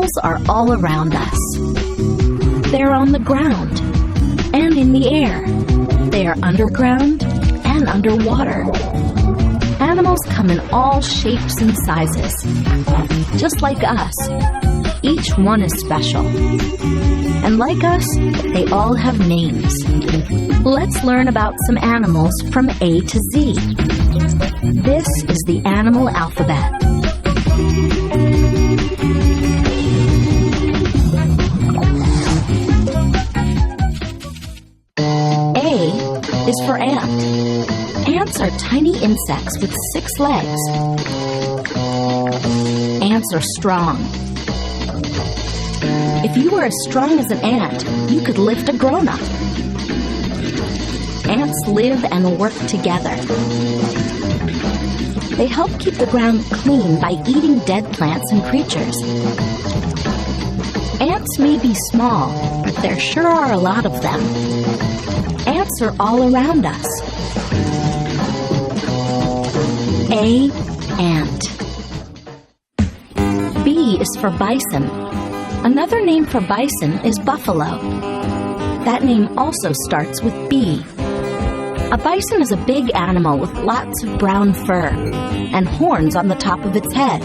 Animals are all around us. They're on the ground and in the air. They are underground and underwater. Animals come in all shapes and sizes. Just like us, each one is special. And like us, they all have names. Let's learn about some animals from A to Z. This is the animal alphabet. A is for ant. Ants are tiny insects with 6 legs. Ants are strong. If you were as strong as an ant, you could lift a grown-up. Ants live and work together. They help keep the ground clean by eating dead plants and creatures. Ants may be small, but there sure are a lot of them. Ants are all around us. A, ant. B is for bison. Another name for bison is buffalo. That name also starts with B. A bison is a big animal with lots of brown fur and horns on the top of its head.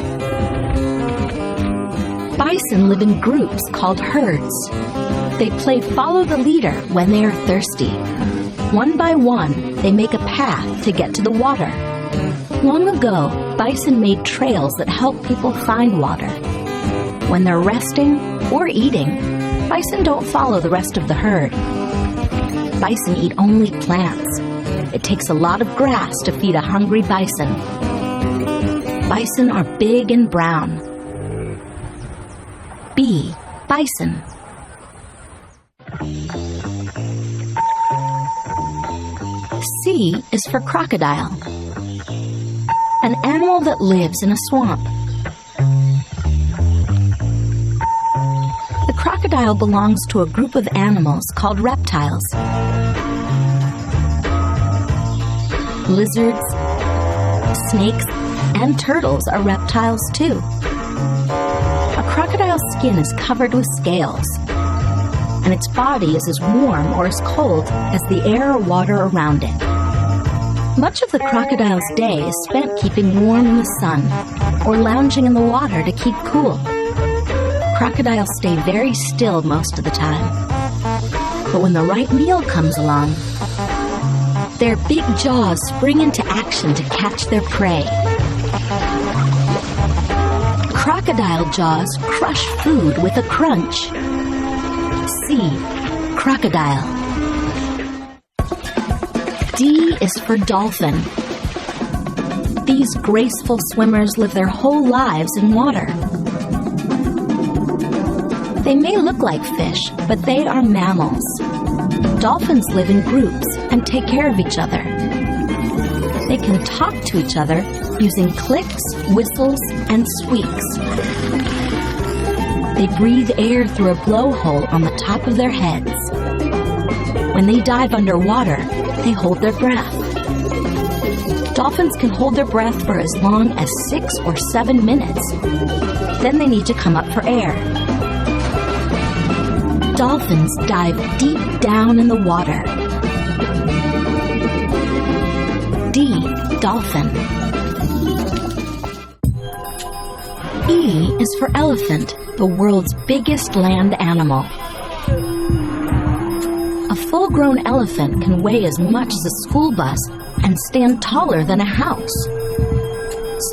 Bison live in groups called herds. They play follow the leader when they are thirsty. One by one, they make a path to get to the water. Long ago, bison made trails that help people find water. When they're resting or eating, bison don't follow the rest of the herd. Bison eat only plants. It takes a lot of grass to feed a hungry bison. Bison are big and brown. B, bison. C is for crocodile. An animal that lives in a swamp. The crocodile belongs to a group of animals called reptiles. Lizards, snakes, and turtles are reptiles too. A crocodile's skin is covered with scales, and its body is as warm or as cold as the air or water around it. Much of the crocodile's day is spent keeping warm in the sun or lounging in the water to keep cool. Crocodiles stay very still most of the time. But when the right meal comes along, their big jaws spring into action to catch their prey. Crocodile jaws crush food with a crunch. C, crocodile. D is for dolphin. These graceful swimmers live their whole lives in water. They may look like fish, but they are mammals. Dolphins live in groups and take care of each other. They can talk to each other using clicks, whistles, and squeaks. They breathe air through a blowhole on the top of their heads. When they dive underwater, they hold their breath. Dolphins can hold their breath for as long as 6 or 7 minutes. Then they need to come up for air. Dolphins dive deep down in the water. D, dolphin. E is for elephant, the world's biggest land animal. A full-grown elephant can weigh as much as a school bus and stand taller than a house.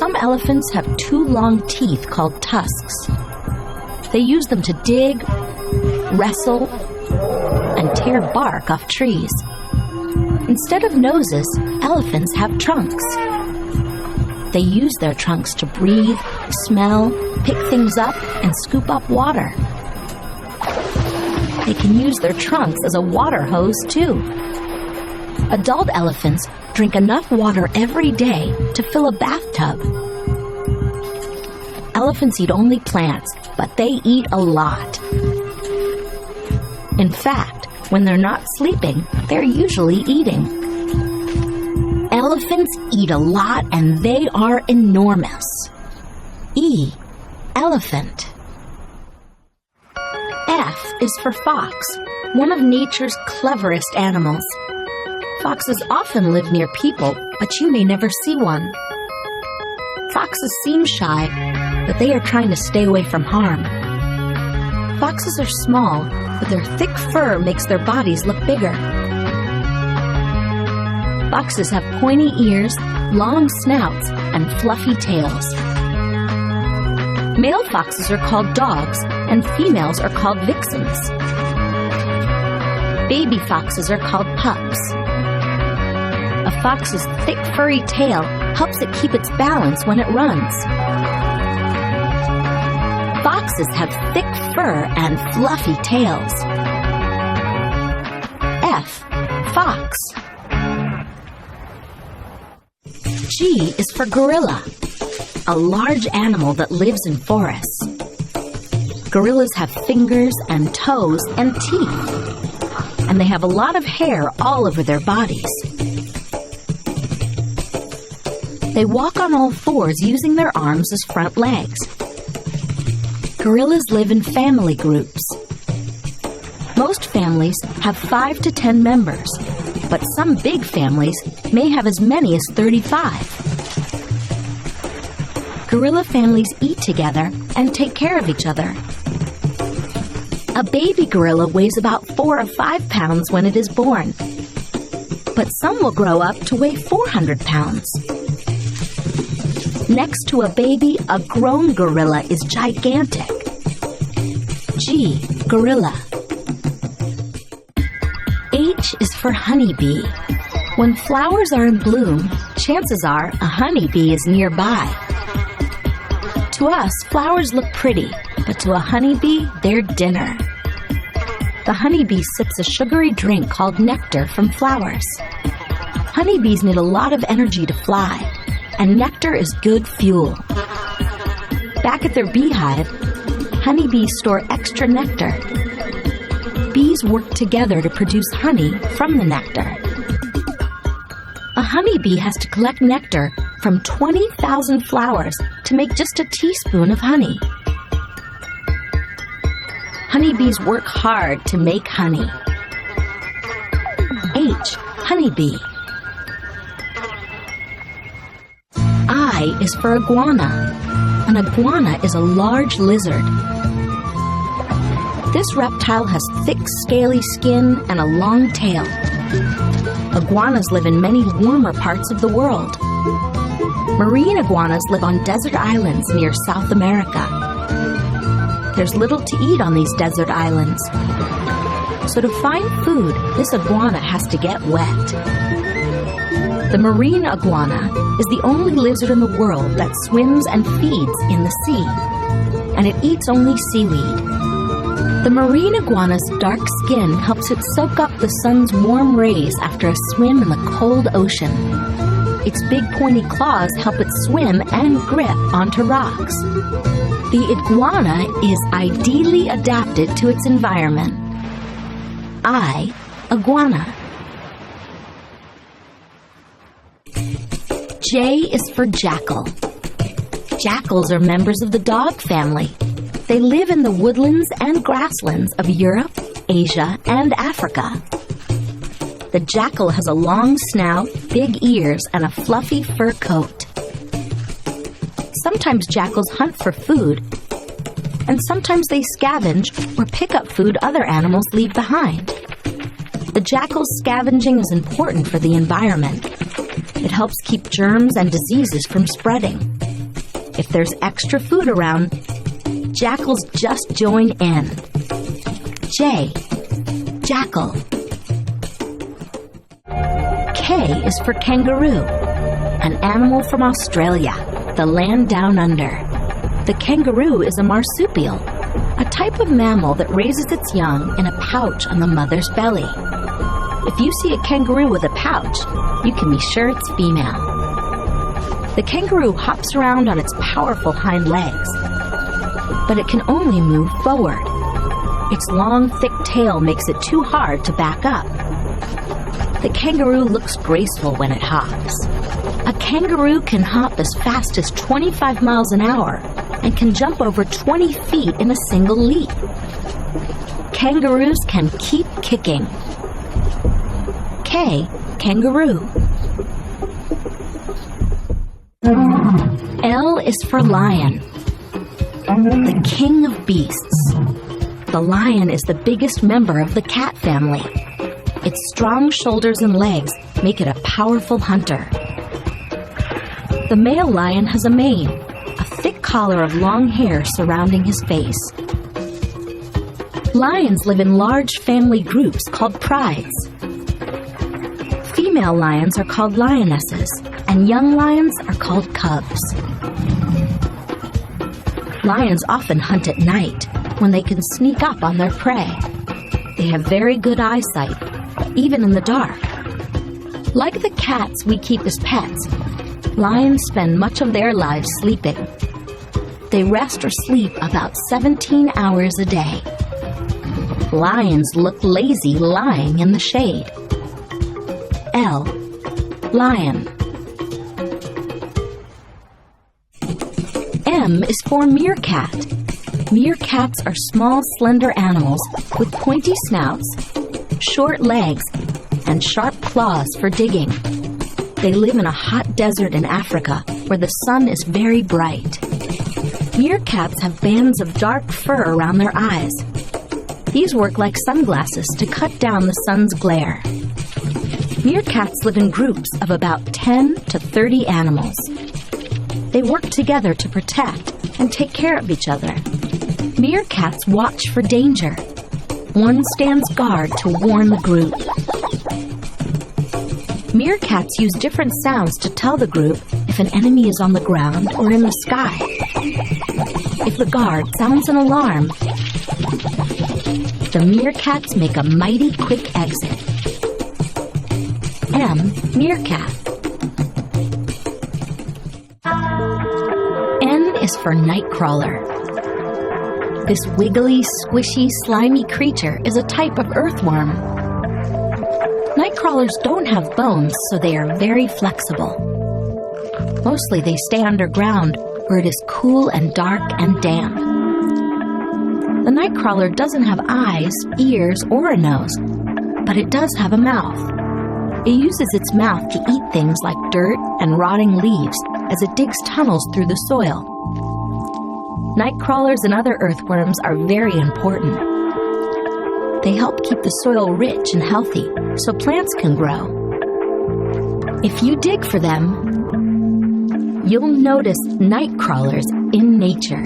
Some elephants have 2 long teeth called tusks. They use them to dig, wrestle, and tear bark off trees. Instead of noses, elephants have trunks. They use their trunks to breathe, smell, pick things up, and scoop up water. They can use their trunks as a water hose, too. Adult elephants drink enough water every day to fill a bathtub. Elephants eat only plants, but they eat a lot. In fact, when they're not sleeping, they're usually eating. Elephants eat a lot and they are enormous. E, elephant. F is for fox, one of nature's cleverest animals. Foxes often live near people, but you may never see one. Foxes seem shy, but they are trying to stay away from harm. Foxes are small, but their thick fur makes their bodies look bigger. Foxes have pointy ears, long snouts, and fluffy tails. Male foxes are called dogs, and females are called vixens. Baby foxes are called pups. A fox's thick furry tail helps it keep its balance when it runs. Foxes have thick fur and fluffy tails. F. Fox. G is for gorilla, a large animal that lives in forests. Gorillas have fingers and toes and teeth, and they have a lot of hair all over their bodies. They walk on all fours using their arms as front legs. Gorillas live in family groups. Most families have 5 to 10 members, but some big families may have as many as 35. Gorilla families eat together and take care of each other. A baby gorilla weighs about 4 or 5 pounds when it is born, but some will grow up to weigh 400 pounds. Next to a baby, a grown gorilla is gigantic. G. Gorilla. H is for honeybee. When flowers are in bloom, chances are a honeybee is nearby. To us, flowers look pretty, but to a honeybee, they're dinner. The honeybee sips a sugary drink called nectar from flowers. Honeybees need a lot of energy to fly, and nectar is good fuel. Back at their beehive, honeybees store extra nectar. Bees work together to produce honey from the nectar. A honeybee has to collect nectar from 20,000 flowers to make just a teaspoon of honey. Honeybees work hard to make honey. H. Honeybee. I is for iguana. An iguana is a large lizard. This reptile has thick, scaly skin and a long tail. Iguanas live in many warmer parts of the world. Marine iguanas live on desert islands near South America. There's little to eat on these desert islands, so to find food, this iguana has to get wet. The marine iguana is the only lizard in the world that swims and feeds in the sea, and it eats only seaweed. The marine iguana's dark skin helps it soak up the sun's warm rays after a swim in the cold ocean. Its big pointy claws help it swim and grip onto rocks. The iguana is ideally adapted to its environment. I. Iguana. J is for jackal. Jackals are members of the dog family. They live in the woodlands and grasslands of Europe, Asia, and Africa. The jackal has a long snout, big ears, and a fluffy fur coat. Sometimes jackals hunt for food, and sometimes they scavenge or pick up food other animals leave behind. The jackal's scavenging is important for the environment. It helps keep germs and diseases from spreading. If there's extra food around, jackals just join in. J. Jackal. K is for kangaroo, an animal from Australia, the land down under. The kangaroo is a marsupial, a type of mammal that raises its young in a pouch on the mother's belly. If you see a kangaroo with a pouch, you can be sure it's female. The kangaroo hops around on its powerful hind legs, but it can only move forward. Its long, thick tail makes it too hard to back up. The kangaroo looks graceful when it hops. A kangaroo can hop as fast as 25 miles an hour, and can jump over 20 feet in a single leap. Kangaroos can keep kicking. K, kangaroo. L is for lion, the king of beasts. The lion is the biggest member of the cat family. Its strong shoulders and legs make it a powerful hunter. The male lion has a mane, a thick collar of long hair surrounding his face. Lions live in large family groups called prides. Female lions are called lionesses, and young lions are called cubs. Lions often hunt at night, when they can sneak up on their prey. They have very good eyesight, even in the dark. Like the cats we keep as pets, lions spend much of their lives sleeping. They rest or sleep about 17 hours a day. Lions look lazy lying in the shade. L, lion. M is for meerkat. Meerkats are small, slender animals with pointy snouts, short legs, and sharp claws for digging. They live in a hot desert in Africa where the sun is very bright. Meerkats have bands of dark fur around their eyes. These work like sunglasses to cut down the sun's glare. Meerkats live in groups of about 10 to 30 animals. They work together to protect and take care of each other. Meerkats watch for danger. One stands guard to warn the group. Meerkats use different sounds to tell the group if an enemy is on the ground or in the sky. If the guard sounds an alarm, the meerkats make a mighty quick exit. M, meerkat. N is for nightcrawler. This wiggly, squishy, slimy creature is a type of earthworm. Nightcrawlers don't have bones, so they are very flexible. Mostly they stay underground where it is cool and dark and damp. The nightcrawler doesn't have eyes, ears, or a nose, but it does have a mouth. It uses its mouth to eat things like dirt and rotting leaves as it digs tunnels through the soil. Nightcrawlers and other earthworms are very important. They help keep the soil rich and healthy so plants can grow. If you dig for them, you'll notice nightcrawlers in nature.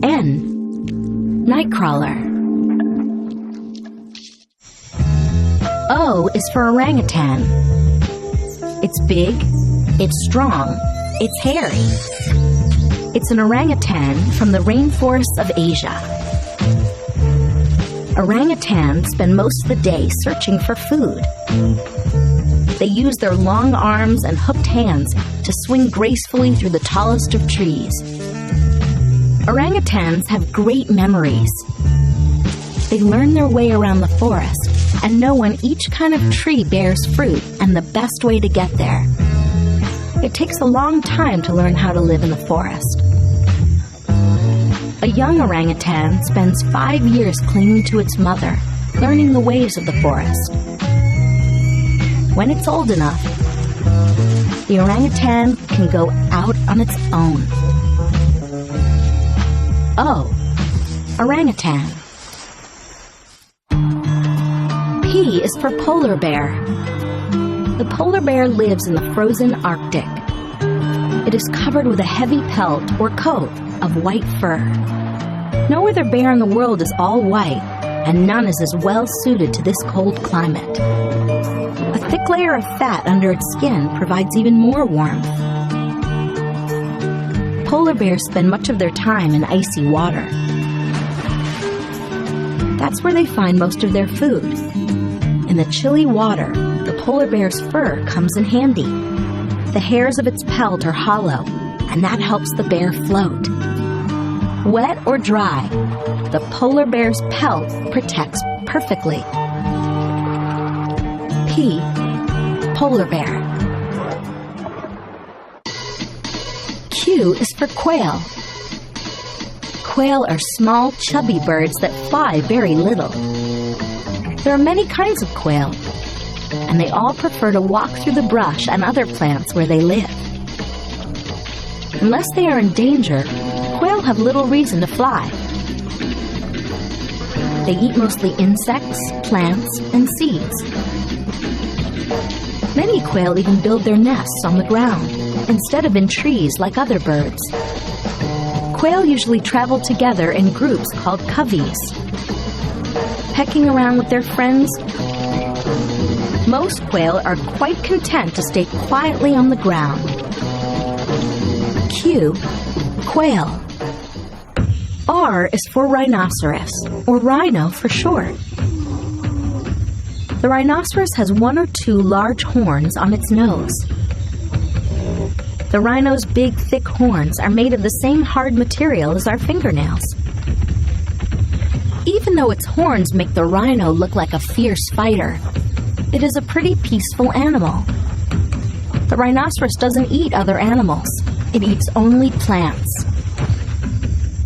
N, nightcrawler. O is for orangutan. It's big, it's strong, it's hairy. It's an orangutan from the rainforests of Asia. Orangutans spend most of the day searching for food. They use their long arms and hooked hands to swing gracefully through the tallest of trees. Orangutans have great memories. They learn their way around the forest and know when each kind of tree bears fruit and the best way to get there. It takes a long time to learn how to live in the forest. A young orangutan spends 5 years clinging to its mother, learning the ways of the forest. When it's old enough, the orangutan can go out on its own. O, orangutan. P is for polar bear. The polar bear lives in the frozen Arctic. It is covered with a heavy pelt or coat of white fur. No other bear in the world is all white, and none is as well suited to this cold climate. A thick layer of fat under its skin provides even more warmth. Polar bears spend much of their time in icy water. That's where they find most of their food. In the chilly water, the polar bear's fur comes in handy. The hairs of its pelt are hollow, and that helps the bear float. Wet or dry, the polar bear's pelt protects perfectly. P, polar bear. Q Q is for quail. Quail are small, chubby birds that fly very little. There are many kinds of quail, and they all prefer to walk through the brush and other plants where they live. Unless they are in danger, quail have little reason to fly. They eat mostly insects, plants, and seeds. Many quail even build their nests on the ground, instead of in trees like other birds. Quail usually travel together in groups called coveys. Pecking around with their friends, most quail are quite content to stay quietly on the ground. Q, quail. R is for rhinoceros, or rhino for short. The rhinoceros has 1 or 2 large horns on its nose. The rhino's big, thick horns are made of the same hard material as our fingernails. Even though its horns make the rhino look like a fierce fighter, it is a pretty peaceful animal. The rhinoceros doesn't eat other animals. It eats only plants.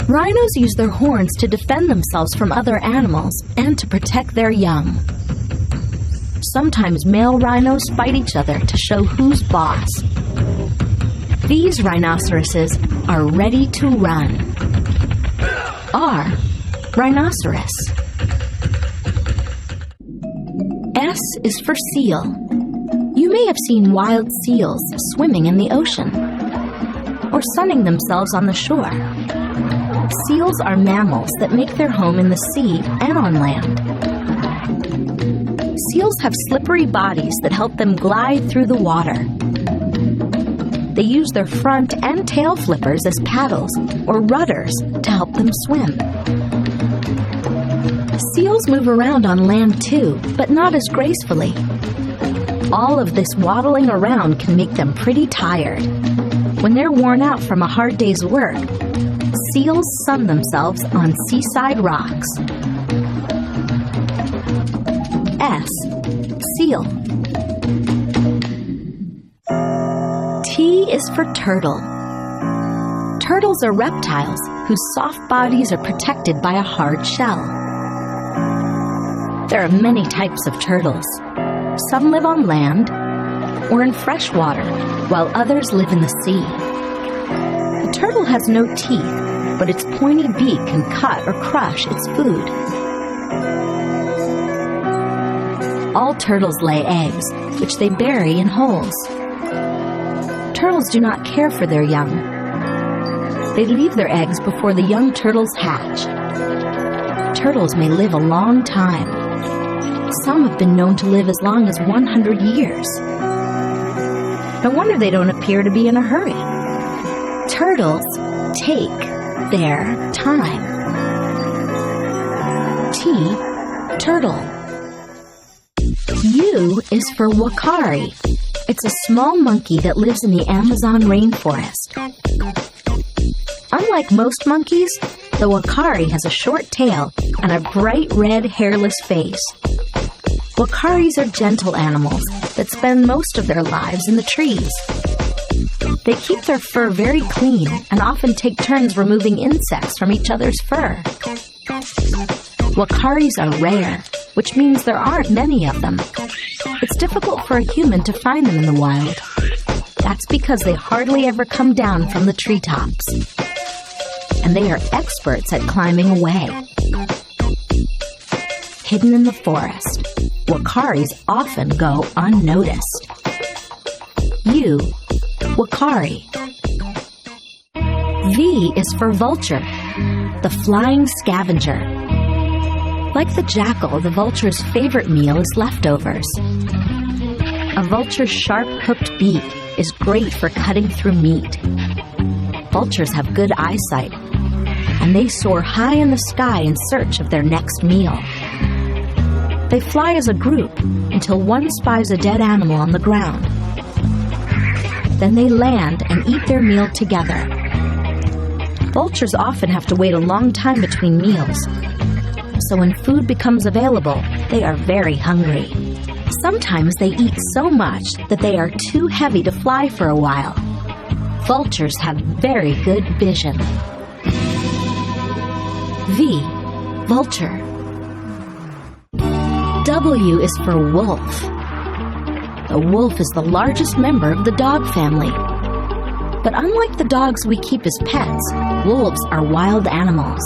Rhinos use their horns to defend themselves from other animals and to protect their young. Sometimes male rhinos fight each other to show who's boss. These rhinoceroses are ready to run. R, rhinoceros. S is for seal. You may have seen wild seals swimming in the ocean or sunning themselves on the shore. Seals are mammals that make their home in the sea and on land. Seals have slippery bodies that help them glide through the water. They use their front and tail flippers as paddles or rudders to help them swim. Seals move around on land too, but not as gracefully. All of this waddling around can make them pretty tired. When they're worn out from a hard day's work, seals sun themselves on seaside rocks. S, seal. T is for turtle. Turtles are reptiles whose soft bodies are protected by a hard shell. There are many types of turtles. Some live on land or in fresh water, while others live in the sea. A turtle has no teeth, but its pointy beak can cut or crush its food. All turtles lay eggs, which they bury in holes. Turtles do not care for their young. They leave their eggs before the young turtles hatch. Turtles may live a long time. Some have been known to live as long as 100 years. No wonder they don't appear to be in a hurry. Turtles take their time. T, turtle. U is for wakari. It's a small monkey that lives in the Amazon rainforest. Unlike most monkeys, the wakari has a short tail and a bright red hairless face. Wakaris are gentle animals that spend most of their lives in the trees. They keep their fur very clean and often take turns removing insects from each other's fur. Wakaris are rare, which means there aren't many of them. It's difficult for a human to find them in the wild. That's because they hardly ever come down from the treetops. And they are experts at climbing away. Hidden in the forest, wakaris often go unnoticed. U, wakari. V is for vulture, the flying scavenger. Like the jackal, the vulture's favorite meal is leftovers. A vulture's sharp hooked beak is great for cutting through meat. Vultures have good eyesight, and they soar high in the sky in search of their next meal. They fly as a group until one spies a dead animal on the ground. Then they land and eat their meal together. Vultures often have to wait a long time between meals, so when food becomes available, they are very hungry. Sometimes they eat so much that they are too heavy to fly for a while. Vultures have very good vision. V. Vulture. W is for wolf. The wolf is the largest member of the dog family. But unlike the dogs we keep as pets, wolves are wild animals.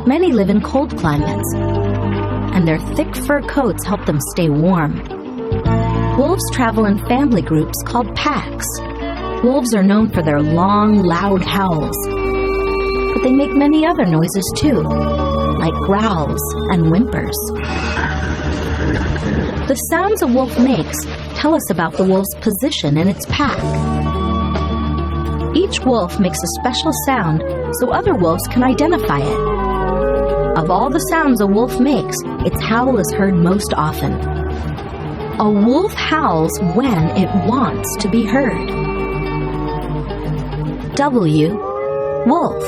Many live in cold climates, and their thick fur coats help them stay warm. Wolves travel in family groups called packs. Wolves are known for their long, loud howls, but they make many other noises too, like growls and whimpers. The sounds a wolf makes tell us about the wolf's position in its pack. Each wolf makes a special sound so other wolves can identify it. Of all the sounds a wolf makes, its howl is heard most often. A wolf howls when it wants to be heard. W. Wolf.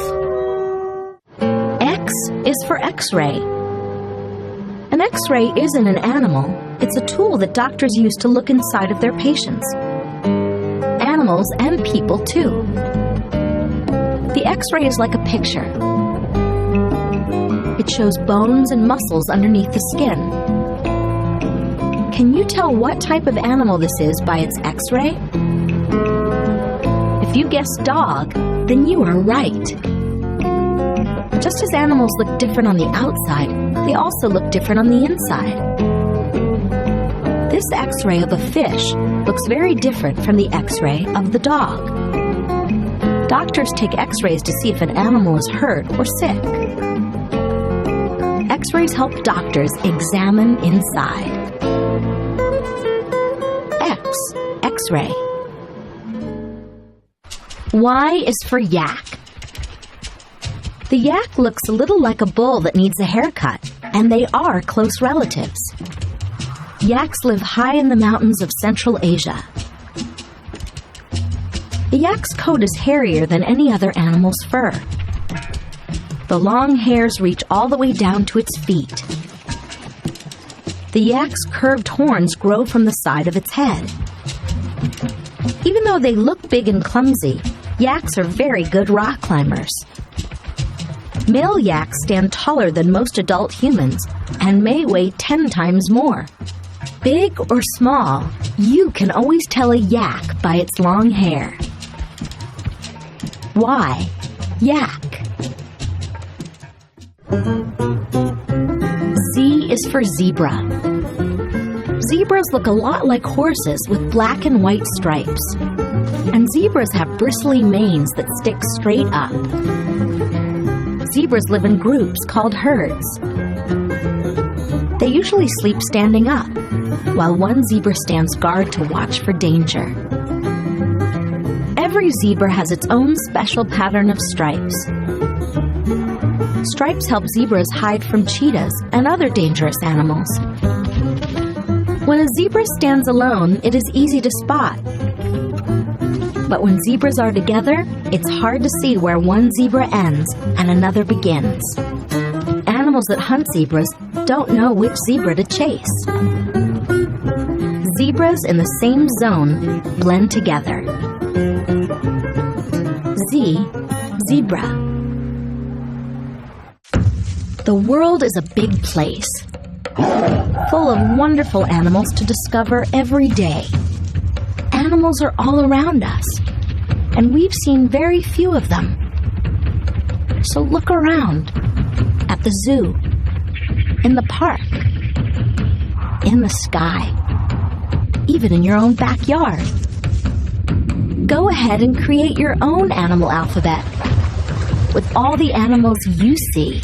X is for X-ray. An X-ray isn't an animal. It's a tool that doctors use to look inside of their patients. Animals and people, too. The X-ray is like a picture. It shows bones and muscles underneath the skin. Can you tell what type of animal this is by its X-ray? If you guessed dog, then you are right. Just as animals look different on the outside, they also look different on the inside. This X-ray of a fish looks very different from the X-ray of the dog. Doctors take X-rays to see if an animal is hurt or sick. X-rays help doctors examine inside. X. X-ray. Y is for yak. The yak looks a little like a bull that needs a haircut, and they are close relatives. Yaks live high in the mountains of Central Asia. A yak's coat is hairier than any other animal's fur. The long hairs reach all the way down to its feet. The yak's curved horns grow from the side of its head. Even though they look big and clumsy, yaks are very good rock climbers. Male yaks stand taller than most adult humans and may weigh 10 times more. Big or small, you can always tell a yak by its long hair. Y. Yak. Z is for zebra. Zebras look a lot like horses with black and white stripes. And zebras have bristly manes that stick straight up. Zebras live in groups called herds. They usually sleep standing up, while one zebra stands guard to watch for danger. Every zebra has its own special pattern of stripes. Stripes help zebras hide from cheetahs and other dangerous animals. When a zebra stands alone, it is easy to spot. But when zebras are together, it's hard to see where one zebra ends and another begins. Animals that hunt zebras don't know which zebra to chase. Zebras in the same zone blend together. Z. Zebra. The world is a big place, full of wonderful animals to discover every day. Animals are all around us, and we've seen very few of them. So look around, at the zoo, in the park, in the sky, even in your own backyard. Go ahead and create your own animal alphabet with all the animals you see.